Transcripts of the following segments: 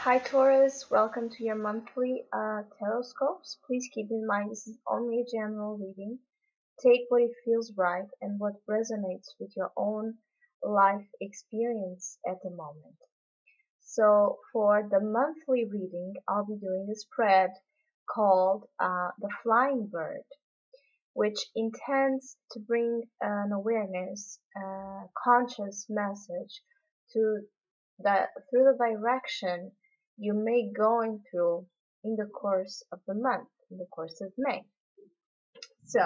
Hi Taurus, welcome to your monthly horoscopes. Please keep in mind this is only a general reading. Take what it feels right and what resonates with your own life experience at the moment. So for the monthly reading, I'll be doing a spread called The Flying Bird, which intends to bring an awareness, conscious message to through the direction you may going through in the course of the month, in the course of May. So,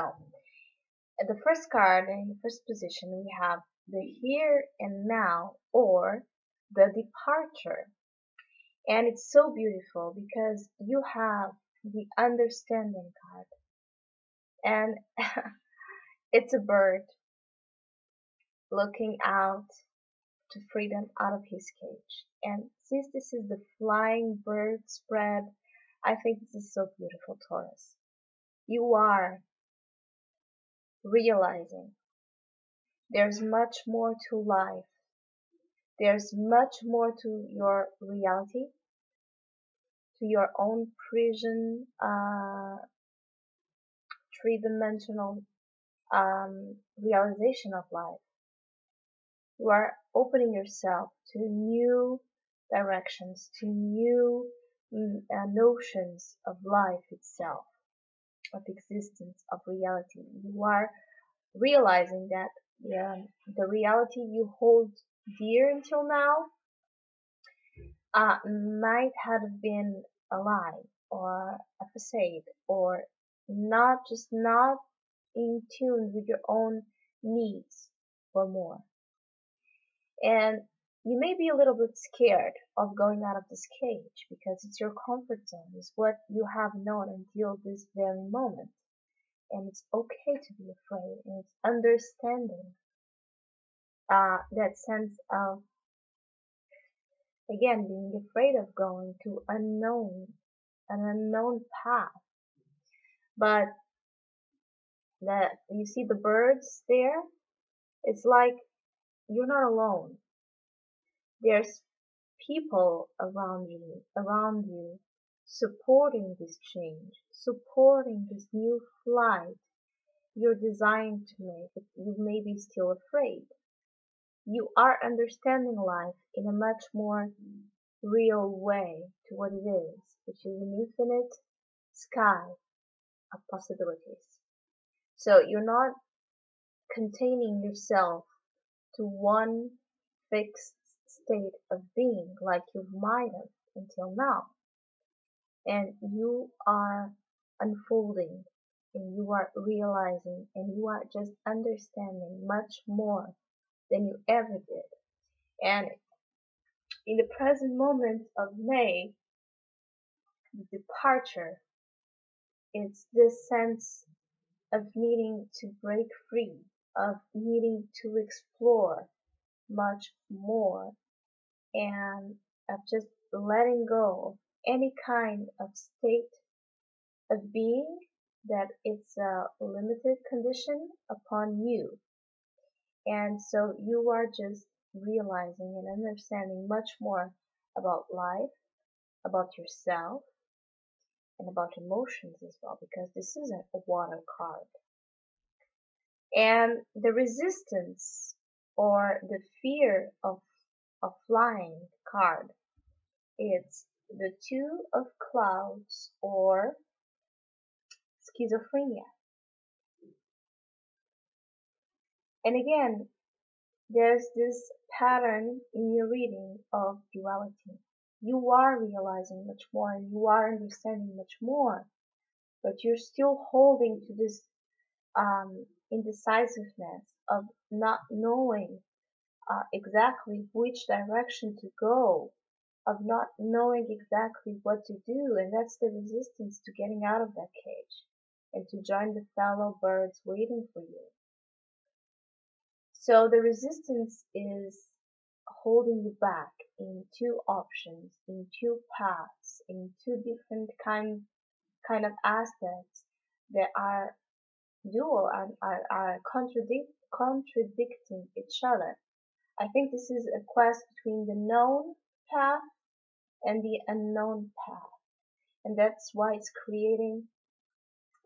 at the first card, in the first position, we have the here and now, or the departure. And it's so beautiful because you have the understanding card. And it's a bird looking out to freedom out of his cage. And since this is the flying bird spread, I think this is so beautiful, Taurus. You are realizing there's much more to life. There's much more to your reality, to your own prison, three-dimensional realization of life. You are opening yourself to new directions, to new notions of life itself, of existence, of reality. You are realizing that the reality you hold dear until now might have been a lie or a facade or not in tune with your own needs for more. And you may be a little bit scared of going out of this cage because it's your comfort zone, it's what you have known until this very moment. And it's okay to be afraid, and it's understanding that sense of, again, being afraid of going to an unknown path. But that you see the birds there, it's like you're not alone. There's people around you, supporting this change, supporting this new flight you're designed to make, but you may be still afraid. You are understanding life in a much more real way to what it is, which is an infinite sky of possibilities. So you're not containing yourself to one fixed state of being like you might have until now. And you are unfolding, and you are realizing, and you are just understanding much more than you ever did. And in the present moment of May, the departure, it's this sense of needing to break free, of needing to explore much more, and of just letting go of any kind of state of being that it's a limited condition upon you. And so you are just realizing and understanding much more about life, about yourself, and about emotions as well, because this isn't a water card. And the resistance or the fear of flying card, it's the Two of Clouds or schizophrenia. And again, there's this pattern in your reading of duality. You are realizing much more and you are understanding much more, but you're still holding to this indecisiveness of not knowing exactly which direction to go, of not knowing exactly what to do, and that's the resistance to getting out of that cage and to join the fellow birds waiting for you. So the resistance is holding you back in two options, in two paths, in two different kind of aspects that are dual and are contradicting each other. I think this is a quest between the known path and the unknown path. And that's why it's creating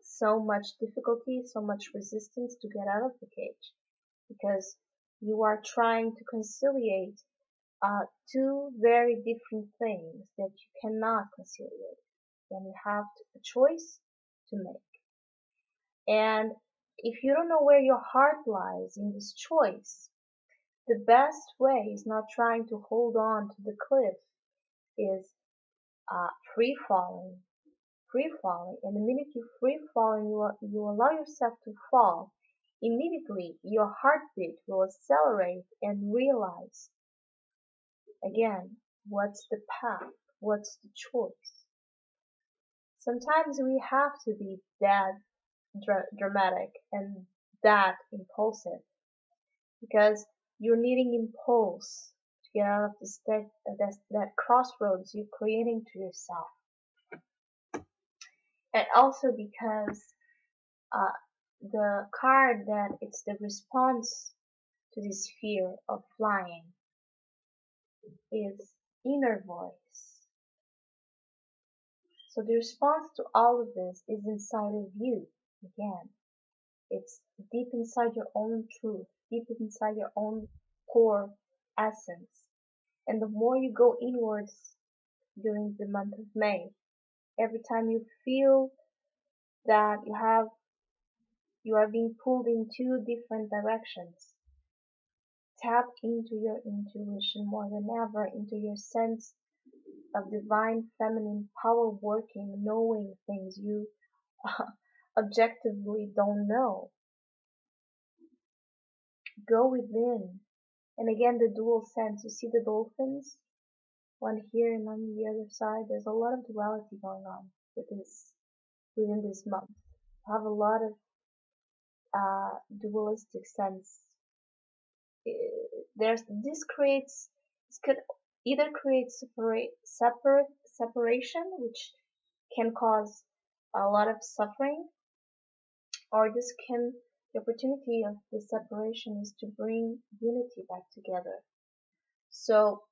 so much difficulty, so much resistance to get out of the cage, because you are trying to conciliate two very different things that you cannot conciliate, and you have a choice to make. And if you don't know where your heart lies in this choice, the best way is not trying to hold on to the cliff, is free falling, free falling. And the minute you free fall and you allow yourself to fall, immediately your heartbeat will accelerate and realize again, what's the path, what's the choice. Sometimes we have to be that dramatic and that impulsive, because you're needing impulse to get out of that crossroads you're creating to yourself. And also because uh, the card that it's the response to this fear of flying is inner voice. So the response to all of this is inside of you. Again, it's deep inside your own truth, deep inside your own core essence. And the more you go inwards during the month of May, every time you feel that you are being pulled in two different directions, tap into your intuition more than ever, into your sense of divine feminine power working, knowing things you objectively don't know. Go within. And again, the dual sense. You see the dolphins? One here and on the other side. There's a lot of duality going on within this month. I have a lot of dualistic sense. This could either create separation, which can cause a lot of suffering, or the opportunity of the separation is to bring unity back together. So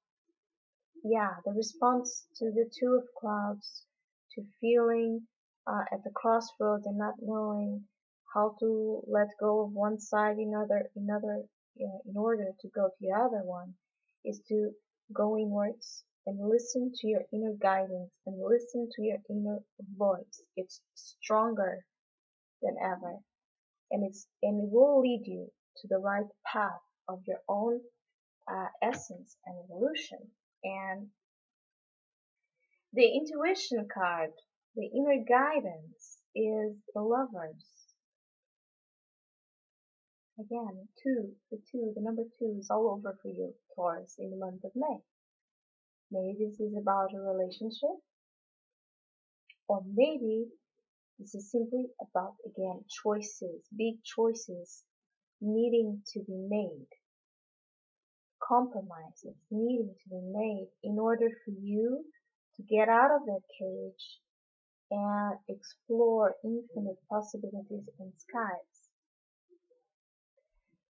yeah, the response to the Two of Clouds, to feeling at the crossroads and not knowing how to let go of one side in order to go to the other one, is to go inwards and listen to your inner guidance and listen to your inner voice. It's stronger than ever, and it will lead you to the right path of your own essence and evolution. And the intuition card, the inner guidance, is the Lovers. Again, the number two is all over for you, Taurus, in the month of May. Maybe this is about a relationship, or maybe this is simply about, again, choices, big choices needing to be made, compromises needing to be made in order for you to get out of that cage and explore infinite possibilities and skies.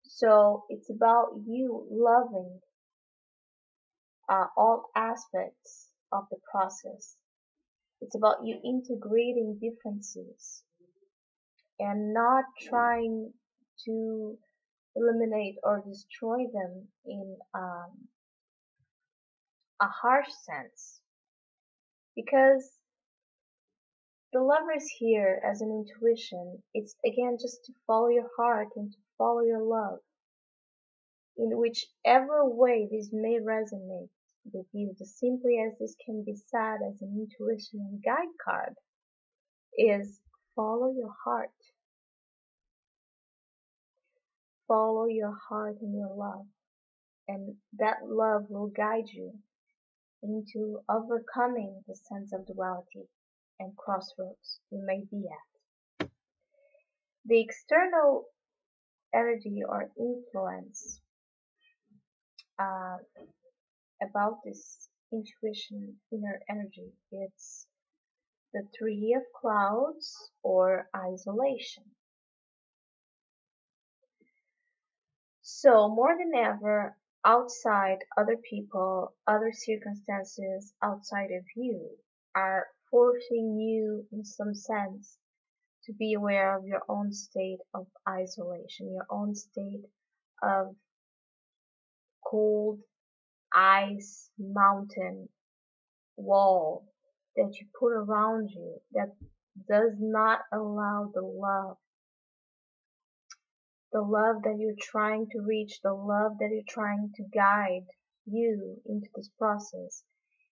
So it's about you loving all aspects of the process. It's about you integrating differences and not trying to eliminate or destroy them in a harsh sense. Because the Lovers here as an intuition, it's again just to follow your heart and to follow your love. In whichever way this may resonate with you, as simply as this can be said as an intuition and guide card, is follow your heart. Follow your heart and your love. And that love will guide you into overcoming the sense of duality and crossroads you may be at. The external energy or influence about this intuition, inner energy, it's the Three of Clouds or isolation. So more than ever, outside, other people, other circumstances outside of you are forcing you in some sense to be aware of your own state of isolation, your own state of cold ice mountain wall that you put around you that does not allow the love that you're trying to reach, the love that you're trying to guide you into this process.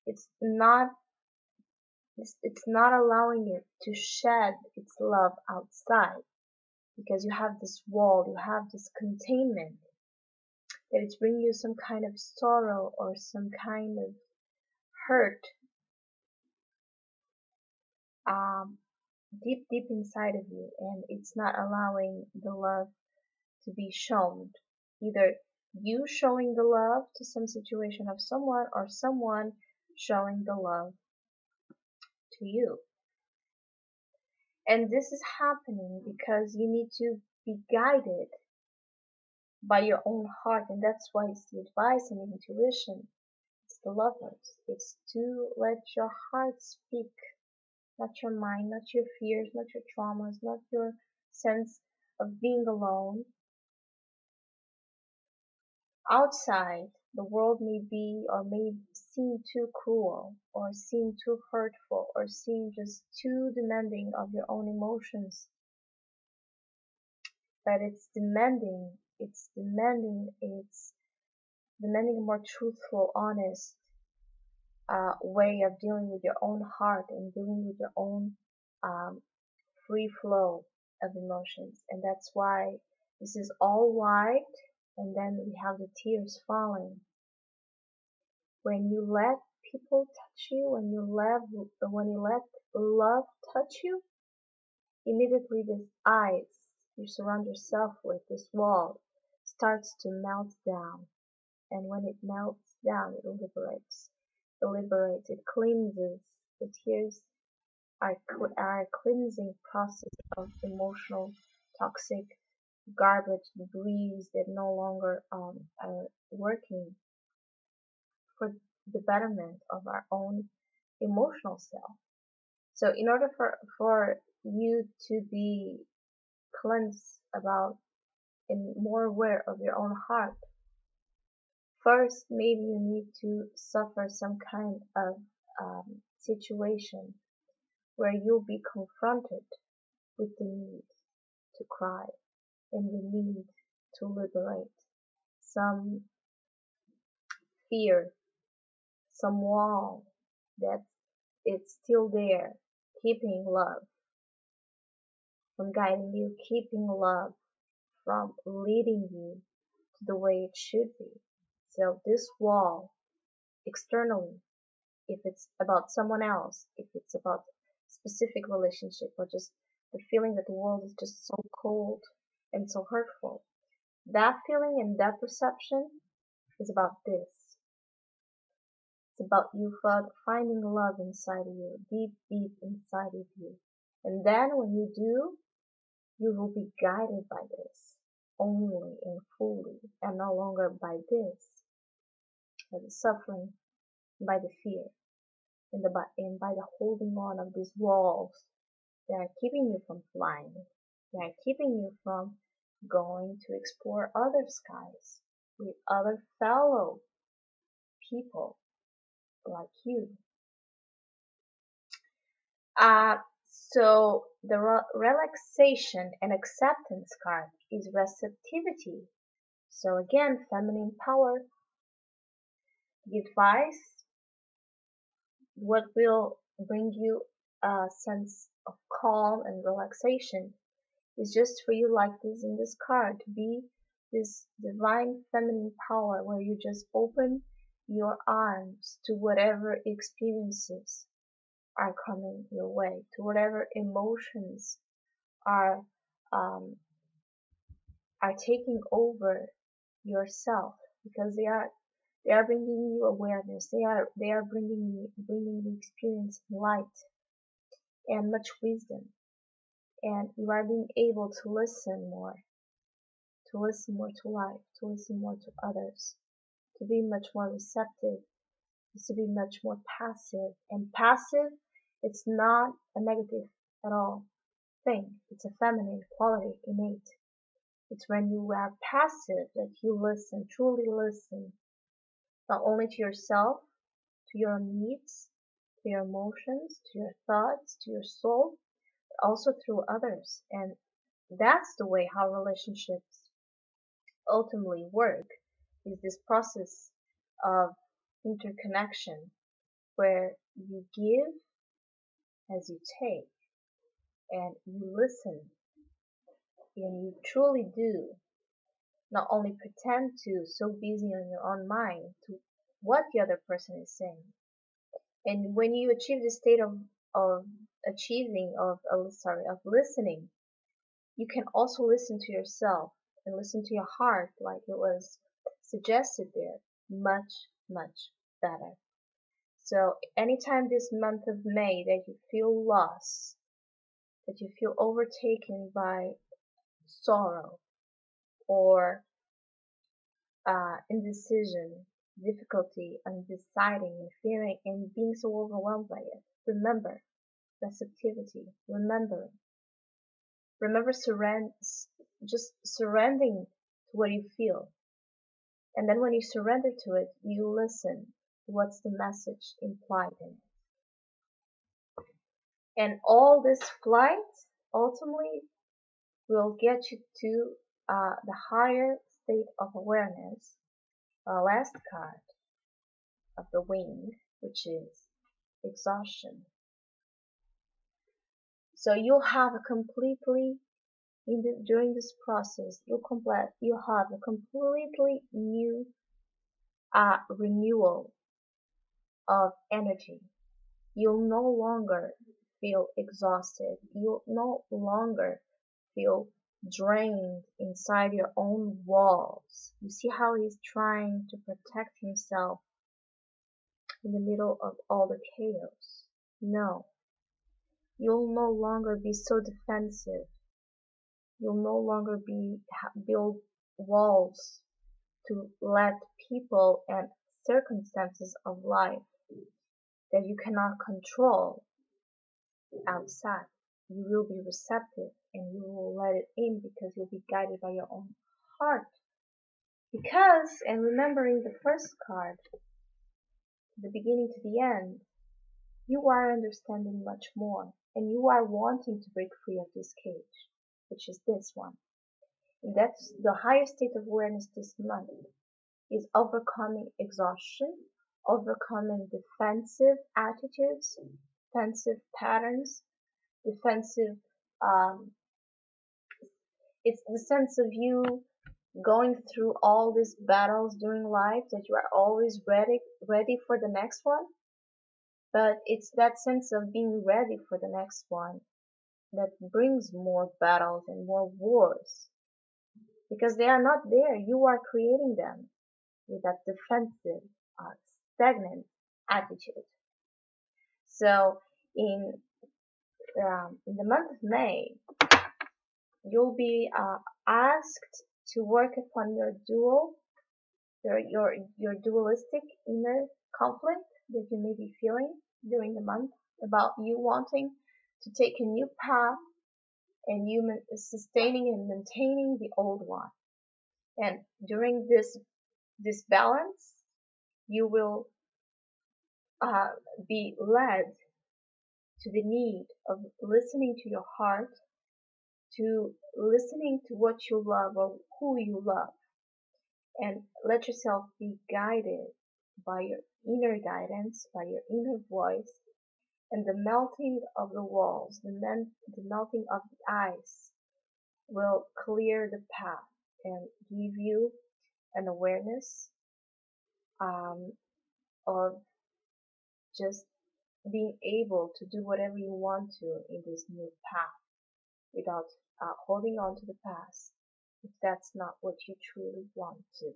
It's not it's not allowing it to shed its love outside because you have this wall, you have this containment that it's bringing you some kind of sorrow or some kind of hurt um, deep inside of you, and it's not allowing the love to be shown. Either you showing the love to some situation of someone or someone showing the love to you. And this is happening because you need to be guided by your own heart, and that's why it's the advice and intuition. It's the lovers. It's to let your heart speak, not your mind, not your fears, not your traumas, not your sense of being alone. Outside, the world may be or may seem too cruel or seem too hurtful or seem just too demanding of your own emotions, but it's demanding a more truthful, honest way of dealing with your own heart and dealing with your own um, free flow of emotions. And that's why this is all white, and then we have the tears falling. When you let people touch you, when you let love touch you, immediately this ice you surround yourself with, this wall, starts to melt down. And when it melts down, it liberates. It liberates, it cleanses. The tears are a cleansing process of emotional, toxic, garbage, debris that no longer are working for the betterment of our own emotional self. So in order for you to be cleansed about and more aware of your own heart, first maybe you need to suffer some kind of situation where you'll be confronted with the need to cry and the need to liberate some fear, some wall that it's still there, keeping love from guiding you, keeping love from leading you to the way it should be. So this wall externally, if it's about someone else, if it's about specific relationship or just the feeling that the world is just so cold and so hurtful, that feeling and that perception is about this. It's about you finding love inside of you, deep inside of you. And then when you do, you will be guided by this only and fully, and no longer by this, by the suffering, by the fear, and by the holding on of these walls that are keeping you from flying. They are keeping you from going to explore other skies with other fellow people like you. Uh, so the relaxation and acceptance card is receptivity. So again, feminine power, the advice, what will bring you a sense of calm and relaxation is just for you, like this in this card, to be this divine feminine power where you just open your arms to whatever experiences are coming your way, to whatever emotions are um, are taking over yourself, because they are bringing you awareness. They are bringing the experience light and much wisdom, and you are being able to listen more to life, to listen more to others, to be much more receptive, is to be much more passive. And passive, it's not a negative at all thing. It's a feminine quality, innate. It's when you are passive that you listen, truly listen, not only to yourself, to your needs, to your emotions, to your thoughts, to your soul, but also through others. And that's the way how relationships ultimately work, is this process of interconnection where you give as you take and you listen and you truly do not only pretend to, so busy on your own mind to what the other person is saying. And when you achieve the state of achieving of listening, you can also listen to yourself and listen to your heart like it was suggested there much better. So anytime this month of May that you feel lost, that you feel overtaken by sorrow or indecision, difficulty and deciding and fearing and being so overwhelmed by it, remember receptivity, remember just surrendering to what you feel. And then when you surrender to it, you listen to what's the message implied in it. And all this flight ultimately will get you to the higher state of awareness, last card of the wing, which is exhaustion. So you'll have a completely during this process, you'll have a completely new renewal of energy. You'll no longer feel exhausted. You'll no longer feel drained inside your own walls. You see how he's trying to protect himself in the middle of all the chaos? No. You'll no longer be so defensive. You'll no longer build walls to let people and circumstances of life that you cannot control outside. You will be receptive and you will let it in because you'll be guided by your own heart. Because, and remembering the first card, the beginning to the end, you are understanding much more and you are wanting to break free of this cage, which is this one. And that's the highest state of awareness this month, is overcoming exhaustion, overcoming defensive attitudes, defensive patterns, defensive, it's the sense of you going through all these battles during life that you are always ready for the next one. But it's that sense of being ready for the next one that brings more battles and more wars. Because they are not there, you are creating them with that defensive, stagnant attitude. So in the month of May, you'll be asked to work upon your dualistic inner conflict that you may be feeling during the month about you wanting to take a new path and you sustaining and maintaining the old one. And during this balance, you will be led to the need of listening to your heart, to listening to what you love or who you love, and let yourself be guided by your inner guidance, by your inner voice, and the melting of the walls, the melting of the ice will clear the path and give you an awareness of just being able to do whatever you want to in this new path without holding on to the past if that's not what you truly want to.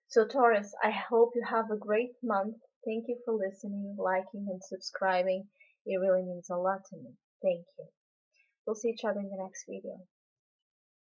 So Taurus, I hope you have a great month. Thank you for listening, liking, and subscribing. It really means a lot to me. Thank you. We'll see each other in the next video.